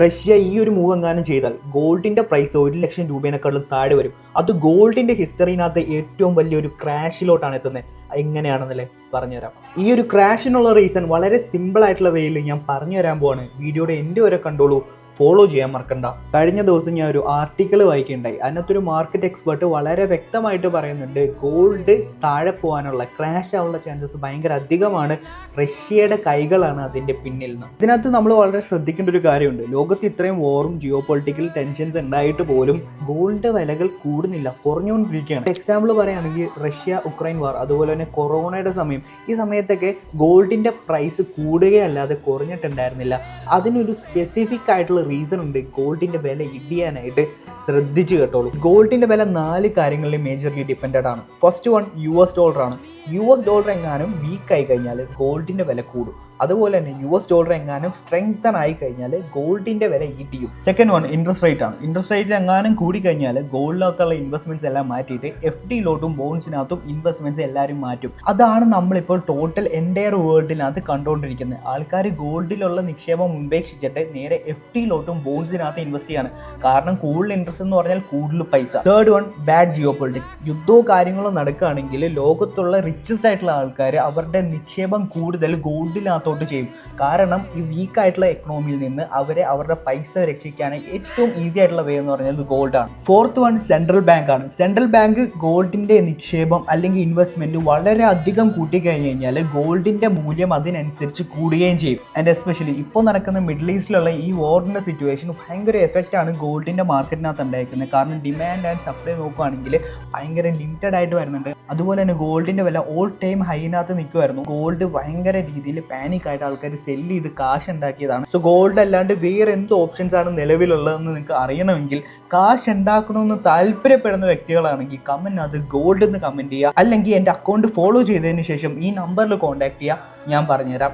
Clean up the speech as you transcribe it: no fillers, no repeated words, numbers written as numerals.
Russia ഈ ഒരു move എങ്ങാനും ചെയ്താൽ ഗോൾഡിന്റെ പ്രൈസ് 1,00,000 രൂപേനേക്കാളും താഴെ വരും. അത് ഗോൾഡിന്റെ ഹിസ്റ്ററിനകത്ത് ഏറ്റവും വലിയൊരു ക്രാഷിലോട്ടാണ് എത്തുന്നത്. എങ്ങനെയാണെന്നല്ലേ പറഞ്ഞുതരാം. ഈ ഒരു ക്രാഷിനുള്ള റീസൺ വളരെ സിമ്പിൾ ആയിട്ടുള്ള വേയിൽ ഞാൻ പറഞ്ഞു തരാൻ പോവാണ്. വീഡിയോയുടെ എൻ്റെ വരെ കണ്ടോളൂ, ഫോളോ ചെയ്യാൻ മറക്കണ്ട. കഴിഞ്ഞ ദിവസം ഞാൻ ഒരു ആർട്ടിക്കിൾ വായിക്കുകയുണ്ടായി. അതിനകത്തൊരു മാർക്കറ്റ് എക്സ്പെർട്ട് വളരെ വ്യക്തമായിട്ട് പറയുന്നുണ്ട് ഗോൾഡ് താഴെ പോകാനുള്ള, ക്രാഷ് ആവാനുള്ള ചാൻസസ് ഭയങ്കര അധികമാണ്. റഷ്യയുടെ കൈകളാണ് അതിൻ്റെ പിന്നിൽ നിന്ന്. ഇതിനകത്ത് നമ്മൾ വളരെ ശ്രദ്ധിക്കേണ്ട ഒരു കാര്യമുണ്ട്. ലോകത്ത് ഇത്രയും വോറും ജിയോ പൊളിറ്റിക്കൽ ടെൻഷൻസ് ഉണ്ടായിട്ട് പോലും ഗോൾഡ് വിലകൾ കൂടുന്നില്ല, കുറഞ്ഞുകൊണ്ടിരിക്കുകയാണ്. എക്സാമ്പിൾ പറയുകയാണെങ്കിൽ റഷ്യ ഉക്രൈൻ വാർ, അതുപോലെ തന്നെ കൊറോണയുടെ സമയം, ഈ സമയത്തൊക്കെ ഗോൾഡിൻ്റെ പ്രൈസ് കൂടുകയല്ലാതെ കുറഞ്ഞിട്ടുണ്ടായിരുന്നില്ല. അതിനൊരു സ്പെസിഫിക് ആയിട്ടുള്ള റീസൺ ഉണ്ട്. ഗോൾഡിന്റെ വില ഇടിയാനായിട്ട് ശ്രദ്ധിച്ചു കേട്ടോളൂ. ഗോൾഡിന്റെ വില 4 കാര്യങ്ങളിൽ മേജർലി ഡിപ്പെൻഡഡ് ആണ്. ഫസ്റ്റ് വൺ US ഡോളർ ആണ്. US ഡോളർ എങ്ങാനും വീക്ക് ആയി കഴിഞ്ഞാൽ ഗോൾഡിന്റെ വില കൂടും. അതുപോലെ തന്നെ US ഡോളർ എങ്ങാനും സ്ട്രെങ്തൻ ആയി കഴിഞ്ഞാൽ ഗോൾഡിന്റെ വില ഇടിയും. സെക്കൻഡ് വൺ ഇൻട്രസ്റ്റ് റേറ്റ് ആണ്. ഇൻട്രസ്റ്റ് റേറ്റ് എങ്ങാനും കൂടി കഴിഞ്ഞാൽ ഗോൾഡിനകത്തുള്ള ഇൻവെസ്റ്റ്മെന്റ്സ് എല്ലാം മാറ്റിയിട്ട് FDയിലോട്ടും ബോൺസിനകത്തും ഇൻവെസ്റ്റ്മെന്റ്സ് എല്ലാവരും മാറ്റും. അതാണ് നമ്മളിപ്പോൾ ടോട്ടൽ എൻറ്റയർ വേൾഡിനകത്ത് കണ്ടുകൊണ്ടിരിക്കുന്നത്. ആൾക്കാർ ഗോൾഡിലുള്ള നിക്ഷേപം ഉപേക്ഷിച്ചിട്ട് നേരെ FDയിലോട്ടും ബോൺസിനകത്ത് ഇൻവെസ്റ്റ് ചെയ്യാണ്. കാരണം കൂടുതൽ ഇൻട്രസ്റ്റ് എന്ന് പറഞ്ഞാൽ കൂടുതൽ പൈസ. Third one bad geopolitics. യുദ്ധവും കാര്യങ്ങളോ നടക്കുകയാണെങ്കിൽ ലോകത്തുള്ള റിച്ചസ്റ്റ് ആയിട്ടുള്ള ആൾക്കാർ അവരുടെ നിക്ഷേപം കൂടുതൽ ഗോൾഡിനകത്ത് ചെയ്യും. കാരണം ഈ വീക്ക് ആയിട്ടുള്ള എക്കണോമിയിൽ നിന്ന് അവരുടെ പൈസ രക്ഷിക്കാനായി ഏറ്റവും ഈസി ആയിട്ടുള്ള വേ എന്ന് പറഞ്ഞാൽ ഗോൾഡ് ആണ്. ഫോർത്ത് വൺ സെൻട്രൽ ബാങ്ക് ആണ്. സെൻട്രൽ ബാങ്ക് ഗോൾഡിന്റെ നിക്ഷേപം അല്ലെങ്കിൽ ഇൻവെസ്റ്റ്മെന്റ് വളരെ അധികം കൂട്ടിക്കഴിഞ്ഞ് കഴിഞ്ഞാൽ ഗോൾഡിന്റെ മൂല്യം അതിനനുസരിച്ച് കൂടുകയും ചെയ്യും. ആൻഡ് എസ്പെഷ്യലി ഇപ്പോൾ നടക്കുന്ന മിഡിൽ ഈസ്റ്റിലുള്ള ഈ വാറിന്റെ സിറ്റുവേഷൻ ഭയങ്കര എഫക്റ്റ് ആണ് ഗോൾഡിന്റെ മാർക്കറ്റിനകത്ത് ഉണ്ടായിരിക്കുന്നത്. കാരണം ഡിമാൻഡ് ആൻഡ് സപ്ലൈ നോക്കുകയാണെങ്കിൽ ഭയങ്കര ലിമിറ്റഡ് ആയിട്ട് വരുന്നുണ്ട്. അതുപോലെ തന്നെ ഗോൾഡിന്റെ വില ഓൾ ടൈം ഹൈനകത്ത് നിൽക്കുമായിരുന്നു. ഗോൾഡ് ഭയങ്കര രീതിയിൽ പാനിക് ആയിട്ട് ആൾക്കാർ സെല്ല് ചെയ്ത് കാശ് ഉണ്ടാക്കിയതാണ്. സോ ഗോൾഡ് അല്ലാണ്ട് വേറെ എന്ത് ഓപ്ഷൻസ് ആണ് നിലവിലുള്ളതെന്ന് നിങ്ങൾക്ക് അറിയണമെങ്കിൽ, കാശ് ഉണ്ടാക്കണമെന്ന് താല്പര്യപ്പെടുന്ന വ്യക്തികളാണെങ്കിൽ കമന്റിനകത്ത് ഗോൾഡ് എന്ന് കമന്റ് ചെയ്യുക. അല്ലെങ്കിൽ എൻ്റെ അക്കൗണ്ട് ഫോളോ ചെയ്തതിന് ശേഷം ഈ നമ്പറിൽ കോൺടാക്ട് ചെയ്യുക, ഞാൻ പറഞ്ഞുതരാം.